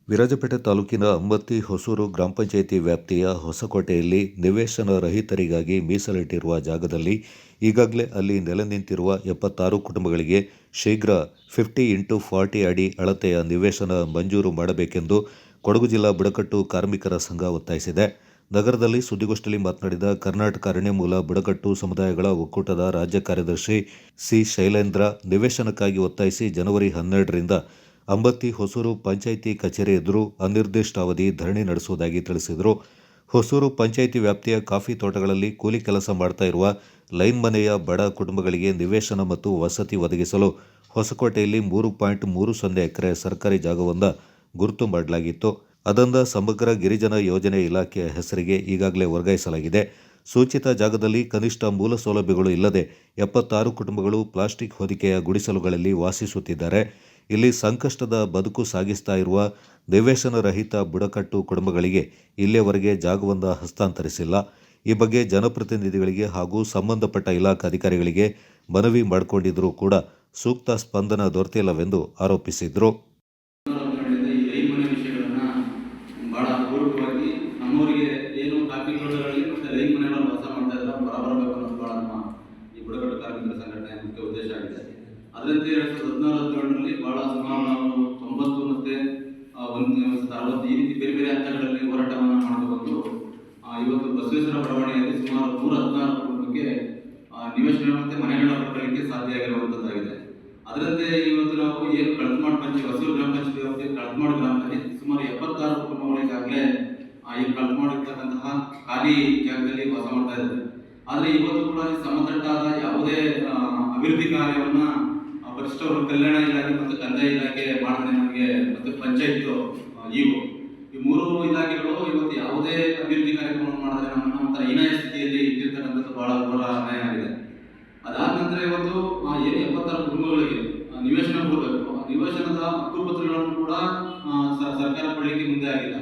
ವಿರಾಜಪೇಟೆ ತಾಲೂಕಿನ ಅಂಬತ್ತಿ ಹೊಸೂರು ಗ್ರಾಮ ಪಂಚಾಯಿತಿ ವ್ಯಾಪ್ತಿಯ ಹೊಸಕೋಟೆಯಲ್ಲಿ ನಿವೇಶನ ರಹಿತರಿಗಾಗಿ ಮೀಸಲಿಟ್ಟಿರುವ ಜಾಗದಲ್ಲಿ ಈಗಾಗಲೇ ಅಲ್ಲಿ ನೆಲೆ ನಿಂತಿರುವ 76 ಕುಟುಂಬಗಳಿಗೆ ಶೀಘ್ರ 50x40 ಅಡಿ ಅಳತೆಯ ನಿವೇಶನ ಮಂಜೂರು ಮಾಡಬೇಕೆಂದು ಕೊಡಗು ಜಿಲ್ಲಾ ಬುಡಕಟ್ಟು ಕಾರ್ಮಿಕರ ಸಂಘ ಒತ್ತಾಯಿಸಿದೆ. ನಗರದಲ್ಲಿ ಸುದ್ದಿಗೋಷ್ಠಿಯಲ್ಲಿ ಮಾತನಾಡಿದ ಕರ್ನಾಟಕ ಅರಣ್ಯಮೂಲ ಬುಡಕಟ್ಟು ಸಮುದಾಯಗಳ ಒಕ್ಕೂಟದ ರಾಜ್ಯ ಕಾರ್ಯದರ್ಶಿ ಸಿ. ಶೈಲೇಂದ್ರ, ನಿವೇಶನಕ್ಕಾಗಿ ಒತ್ತಾಯಿಸಿ ಜನವರಿ 12ರಿಂದ ಅಂಬತ್ತಿ ಹೊಸೂರು ಪಂಚಾಯಿತಿ ಕಚೇರಿ ಎದುರು ಅನಿರ್ದಿಷ್ಟಾವಧಿ ಧರಣಿ ನಡೆಸುವುದಾಗಿ ತಿಳಿಸಿದರು. ಹೊಸೂರು ಪಂಚಾಯಿತಿ ವ್ಯಾಪ್ತಿಯ ಕಾಫಿ ತೋಟಗಳಲ್ಲಿ ಕೂಲಿ ಕೆಲಸ ಮಾಡ್ತಾ ಇರುವ ಲೈನ್ ಮನೆಯ ಬಡ ಕುಟುಂಬಗಳಿಗೆ ನಿವೇಶನ ಮತ್ತು ವಸತಿ ಒದಗಿಸಲು ಹೊಸಕೋಟೆಯಲ್ಲಿ 3.30 ಎಕರೆ ಸರ್ಕಾರಿ ಜಾಗವೊಂದ ಗುರುತು ಮಾಡಲಾಗಿತ್ತು. ಅದನ್ನ ಸಮಗ್ರ ಗಿರಿಜನ ಯೋಜನೆ ಇಲಾಖೆಯ ಹೆಸರಿಗೆ ಈಗಾಗಲೇ ವರ್ಗಾಯಿಸಲಾಗಿದೆ. ಸೂಚಿತ ಜಾಗದಲ್ಲಿ ಕನಿಷ್ಠ ಮೂಲ ಸೌಲಭ್ಯಗಳು ಇಲ್ಲದೆ 76 ಕುಟುಂಬಗಳು ಪ್ಲಾಸ್ಟಿಕ್ ಹೊದಿಕೆಯ ಗುಡಿಸಲುಗಳಲ್ಲಿ ವಾಸಿಸುತ್ತಿದ್ದಾರೆ. ಇಲ್ಲಿ ಸಂಕಷ್ಟದ ಬದುಕು ಸಾಗಿಸ್ತಾ ಇರುವ ನಿವೇಶನ ರಹಿತ ಬುಡಕಟ್ಟು ಕುಟುಂಬಗಳಿಗೆ ಇಲ್ಲಿಯವರೆಗೆ ಜಾಗವೊಂದ ಹಸ್ತಾಂತರಿಸಿಲ್ಲ. ಈ ಬಗ್ಗೆ ಜನಪ್ರತಿನಿಧಿಗಳಿಗೆ ಹಾಗೂ ಸಂಬಂಧಪಟ್ಟ ಇಲಾಖಾ ಅಧಿಕಾರಿಗಳಿಗೆ ಮನವಿ ಮಾಡಿಕೊಂಡಿದ್ರೂ ಕೂಡ ಸೂಕ್ತ ಸ್ಪಂದನ ದೊರೆತಿಲ್ಲವೆಂದು ಆರೋಪಿಸಿದರು. ಅದರಂತೆ 2016-17ರಲ್ಲಿ ಬಹಳ ಸುಮಾರು ನಾವು 90 ಮತ್ತೆ 60 ಈ ರೀತಿ ಬೇರೆ ಬೇರೆ ಹಂತಗಳಲ್ಲಿ ಹೋರಾಟವನ್ನು ಮಾಡಿಕೊಂಡು ಇವತ್ತು ಬಸವೇಶ್ವರ ಬಡಾವಣೆಯಲ್ಲಿ ಸುಮಾರು 116 ಕುಟುಂಬಕ್ಕೆ ನಿವೇಶನ ಮತ್ತೆ ಮನೆಗಳ ಪಡೆಯಲಿಕ್ಕೆ ಸಾಧ್ಯ ಆಗಿರುವಂತದ್ದಾಗಿದೆ. ಅದರಂತೆ ಇವತ್ತು ನಾವು ಏನು ಕಳತ್ಮಾಡ್ ಪಂಚಾಯತ್ ಹೊಸೂರು ಗ್ರಾಮ ಪಂಚಾಯತ್ ವ್ಯಾಪ್ತಿಯ ಕಳತ್ಮಾಡ್ ಗ್ರಾಮದಲ್ಲಿ ಸುಮಾರು 76 ಕುಟುಂಬಗಳಿಗಾಗಲೇ ಈ ಕಳತ್ಮಾಡಿರ್ತಕ್ಕಂತಹ ಖಾಲಿ ಜಾಗದಲ್ಲಿ ವಾಸ ಮಾಡ್ತಾ ಇದ್ದಾರೆ. ಆದರೆ ಇವತ್ತು ಕೂಡ ಸಮತಟ್ಟಾದ ಯಾವುದೇ ಅಭಿವೃದ್ಧಿ ಕಾರ್ಯವನ್ನ ಪರಿಶಿಷ್ಟ ವರ್ಗ ಕಲ್ಯಾಣ ಇಲಾಖೆ ಮತ್ತು ಕಂದಾಯ ಇಲಾಖೆ ಮಾಡಿದ್ರೆ ನಮಗೆ ಮತ್ತು ಪಂಚಾಯತ್ ಈ ಮೂರು ಇಲಾಖೆಗಳು ಇವತ್ತು ಯಾವುದೇ ಅಭಿವೃದ್ಧಿ ಕಾರ್ಯಕ್ರಮವನ್ನು ಮಾಡಿದ್ರೆ ನಮ್ಮನ್ನ ಒಂಥರ ಹೀನಾಯ ಸ್ಥಿತಿಯಲ್ಲಿ ಇಟ್ಟಿರ್ತಕ್ಕಂಥದ್ದು ಬಹಳ ಘೋರ ಅನ್ಯಾಯ ಆಗಿದೆ. ಅದಾದ ನಂತರ ಇವತ್ತು ಏನು 76 ಕುಟುಂಬಗಳಿಗೆ ನಿವೇಶನ ಕೊಡಬೇಕು, ನಿವೇಶನದ ಹಕ್ಕುಪತ್ರಗಳನ್ನು ಕೂಡ ಸರ್ಕಾರ ಕೊಡಲಿಕ್ಕೆ ಮುಂದೆ ಆಗಿಲ್ಲ.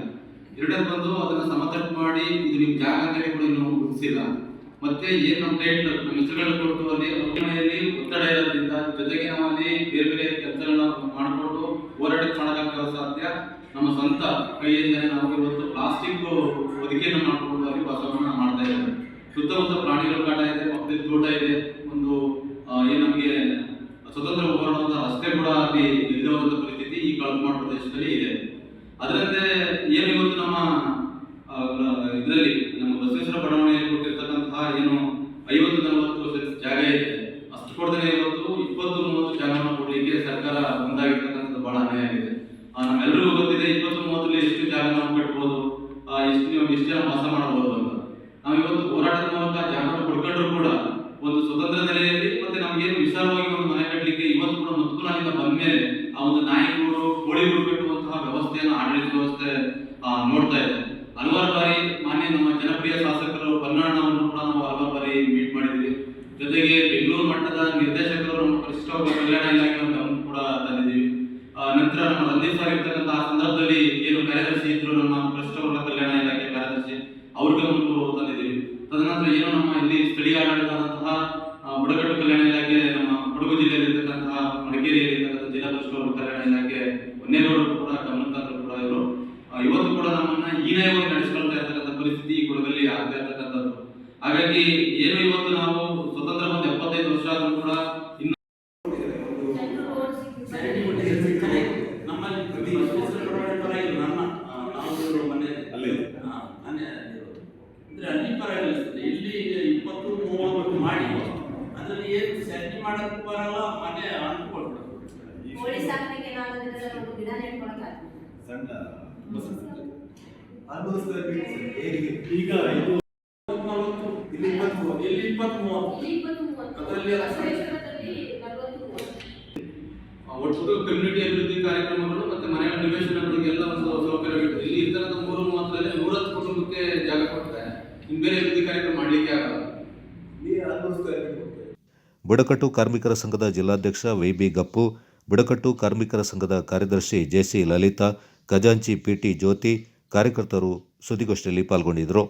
ಎರಡನೇ ಬಂದು ಅದನ್ನ ಸಮತಟ್ಟು ಮಾಡಿ ಇದು ನಿಮ್ ಜಾಗ ಅಂತೇಳಿ ಕೂಡ ಇನ್ನೂ ಗುರುತಿಸಿಲ್ಲ. ಮತ್ತೆ ಏನ್ ನಮ್ಮ ಟೈಟ್ಲ್ ನಮ್ಮ ಹೆಸರುಗಳನ್ನ ಕೊಟ್ಟು ಅಲ್ಲಿ ಮನೆಯಲ್ಲಿ ಒತ್ತಡ ಇರೋದ್ರಿಂದ ಜೊತೆಗೆ ನಾವಲ್ಲಿ ಬೇರೆ ಬೇರೆ ಕೆಲಸಗಳನ್ನ ಮಾಡಿಕೊಂಡು ಹೋರಾಟಕ್ಕೆ ಮಾಡೋಕ್ಕಾಗ ಸಾಧ್ಯ ನಮ್ಮ ಸ್ವಂತ ಕೈಯಿಂದಲೇ ನಾವು ಇವತ್ತು ಪ್ಲಾಸ್ಟಿಕ್ ಹೊದಿಕೆಯನ್ನು ಮಾಡಿಕೊಂಡು ಅಲ್ಲಿ ವಾಸವನ್ನ ಮಾಡ್ತಾ ಇದ್ದಾರೆ. ಸುತ್ತಮುತ್ತ ಪ್ರಾಣಿಗಳ ಕಾಟ ಇದೆ, ಪಕ್ಕದಲ್ಲಿ ತೋಟ ಇದೆ, ಒಂದು ಏನ್ ನಮಗೆ ಸ್ವತಂತ್ರ ಹೋರಾಡುವಂತ ರಸ್ತೆ ಕೂಡ ಅಲ್ಲಿ ಇಲ್ಲದಂತ ಪರಿಸ್ಥಿತಿ ಈ ಕಳತ್ಮಾಡ್ ಪ್ರದೇಶದಲ್ಲಿ ಇದೆ. ಅದರಂತೆ ಏನು ಇವತ್ತು ನಮ್ಮ ಇದರಲ್ಲಿ ನಮ್ಮ ಬಸವೇಶ್ವರ ಬಡಾವಣೆಯಲ್ಲಿ ಕೊಟ್ಟಿರ್ತಕ್ಕಂತಹ ಏನು 50-40 ಜಾಗ ಇದೆ, ಅಷ್ಟು ಕೊಡದೇ ಇವತ್ತು 20-30 ಜಾಗವನ್ನು ಕೊಡಲಿಕ್ಕೆ ಸರ್ಕಾರ ಮುಂದಾಗಿರ್ತಕ್ಕಂಥದ್ದು ಬಹಳ ಅನ್ಯಾಯ ಆಗಿದೆ. ನಮ್ಮೆಲ್ಲರಿಗೂ ಗೊತ್ತಿದೆ 20-30 ಎಷ್ಟು ಜಾಗ ನಾವು ಕಟ್ಬೋದು, ಎಷ್ಟು ಜನ ವಾಸ ಮಾಡಬಹುದು ಅಂತ. ನಾವು ಇವತ್ತು ಹೋರಾಟದ ಮೂಲಕ ಜಾಗ ಕೊಡ್ಕೊಂಡ್ರು ಕೂಡ ಒಂದು ಸ್ವತಂತ್ರ ನೆಲೆಯಲ್ಲಿ ಮತ್ತೆ ನಮ್ಗೇನು ವಿಶಾಲವಾಗಿ ಒಂದು ಮನೆ ಕಟ್ಟಲಿಕ್ಕೆ ಇವತ್ತು ಕೂಡ ಮುತ್ಕುನಾಲಿಂದ ಬಂದ್ಮೇಲೆ ಆ ಒಂದು ನಾಯಿಗೂಡು ಕೋಳಿಗೂಡು ಕಟ್ಟುವಂತಹ ವ್ಯವಸ್ಥೆಯನ್ನು ಆಡಳಿತ ವ್ಯವಸ್ಥೆ ನೋಡ್ತಾ ಇದೆ. ಹಲವಾರು ಬಾರಿ ಮಾನ್ಯ ನಮ್ಮ ಜನಪ್ರಿಯ ಶಾಸಕರು ಪನ್ನಣ್ಣವನ್ನು ಕೂಡ ನಾವು ಹಲವಾರು ಬಾರಿ ಮೀಟ್ ಮಾಡಿದ್ವಿ. ಜೊತೆಗೆ ಬೆಂಗಳೂರು ಮಟ್ಟದ ನಿರ್ದೇಶಕರು ನಮ್ಮ ಪರಿಶಿಷ್ಟ ವರ್ಗ ಕಲ್ಯಾಣ ಇಲಾಖೆ ಗಮನ ಕೂಡ ತಂದಿದ್ದೀವಿ. ನಂತರ ನಮ್ಮ ರಂಜಿತ್ ಸರ್ ಇರ್ತಕ್ಕಂತಹ ಸಂದರ್ಭದಲ್ಲಿ ಏನು ಕಾರ್ಯದರ್ಶಿ ಇದ್ರು ನಮ್ಮ ಪರಿಶಿಷ್ಟ ವರ್ಗ ಕಲ್ಯಾಣ ಇಲಾಖೆ ಕಾರ್ಯದರ್ಶಿ ಅವ್ರ ಗಮನಕ್ಕೂ ತಂದಿದ್ದೀವಿ. ತದನಂತರ ಏನು ನಮ್ಮ ಇಲ್ಲಿ ಸ್ಥಳೀಯ ಆಡಳಿತದಂತಹ ಬುಡಕಟ್ಟು ಕಲ್ಯಾಣ ಇಲಾಖೆ ನಮ್ಮ ಕೊಡಗು ಜಿಲ್ಲೆಯಲ್ಲಿ ಇರ್ತಕ್ಕಂತಹ ಮಡಿಕೇರಿಯಲ್ಲಿ ಇರ್ತಕ್ಕಂಥ ಜಿಲ್ಲಾ ಪರಿಶಿಷ್ಟ ವರ್ಗ ಕಲ್ಯಾಣ ಇಲಾಖೆ ಹೊನ್ನೇಗೌಡರು ಕೂಡ ಗಮನಕ್ಕಂತರು ಕೂಡ ಇವರು ಇವತ್ತು ಕೂಡ ನಮ್ಮನ್ನ ಹೀನಾಯವಾಗಿ ನಡೆಸಿಕೊಳ್ತಾ ಇರ್ತಕ್ಕಂಥ ಪರಿಸ್ಥಿತಿ ಈ ಕೊಡಗಲ್ಲಿ ಆಗ್ತಾ ಇರ್ತಕ್ಕಂಥದ್ದು. ಹಾಗಾಗಿ ಏನು ಇವತ್ತು ನಾವು ಸ್ವತಂತ್ರ ಬಂದು 75 ವರ್ಷ ಆದ್ರೂ ಕೂಡ ಇನ್ನು ನಮ್ಮಲ್ಲಿ ಅಲ್ಲಿ ಪರವಾಗಿಲ್ಲ. ಇಲ್ಲಿ 20-30 ಮಾಡಿ ಅದರಲ್ಲಿ ಏನು ಸೆಟ್ ಮಾಡಕ್ಕೆ ಬರಲ್ಲ, ಮನೆ ಅಂದ್ಕೊಳ್ತಾರೆ. ಈಗ ಒಟ್ಟು ಕಮ್ಯುನಿಟಿ ಅಭಿವೃದ್ಧಿ ಕಾರ್ಯಕ್ರಮಗಳು ಮತ್ತೆ ಮನೆಗಳ ನಿವೇಶನಗಳಿಗೆಲ್ಲ ಒಂದು ಸೌಕರ್ಯವಿದೆ. ಇಲ್ಲಿ ಇತರದ 330ರಲ್ಲಿ 110 ಕುಟುಂಬಕ್ಕೆ ಜಾಗ ಕೊಡ್ತಾರೆ. ಇನ್ನು ಬೇರೆ ಅಭಿವೃದ್ಧಿ ಕಾರ್ಯಕ್ರಮ ಮಾಡಲಿಕ್ಕೆ ಆಗಲ್ಲ. ಬುಡಕಟ್ಟು ಕಾರ್ಮಿಕರ ಸಂಘದ ಜಿಲ್ಲಾಧ್ಯಕ್ಷ ವಿ.ಬಿ. ಗಪ್ಪು, ಬುಡಕಟ್ಟು ಕಾರ್ಮಿಕರ ಸಂಘದ ಕಾರ್ಯದರ್ಶಿ ಜೆ.ಸಿ. ಲಲಿತಾ, ಖಜಾಂಚಿ ಪಿ.ಟಿ. ಜ್ಯೋತಿ, ಕಾರ್ಯಕರ್ತರು ಸುದ್ದಿಗೋಷ್ಠಿಯಲ್ಲಿ ಪಾಲ್ಗೊಂಡಿದ್ದರು.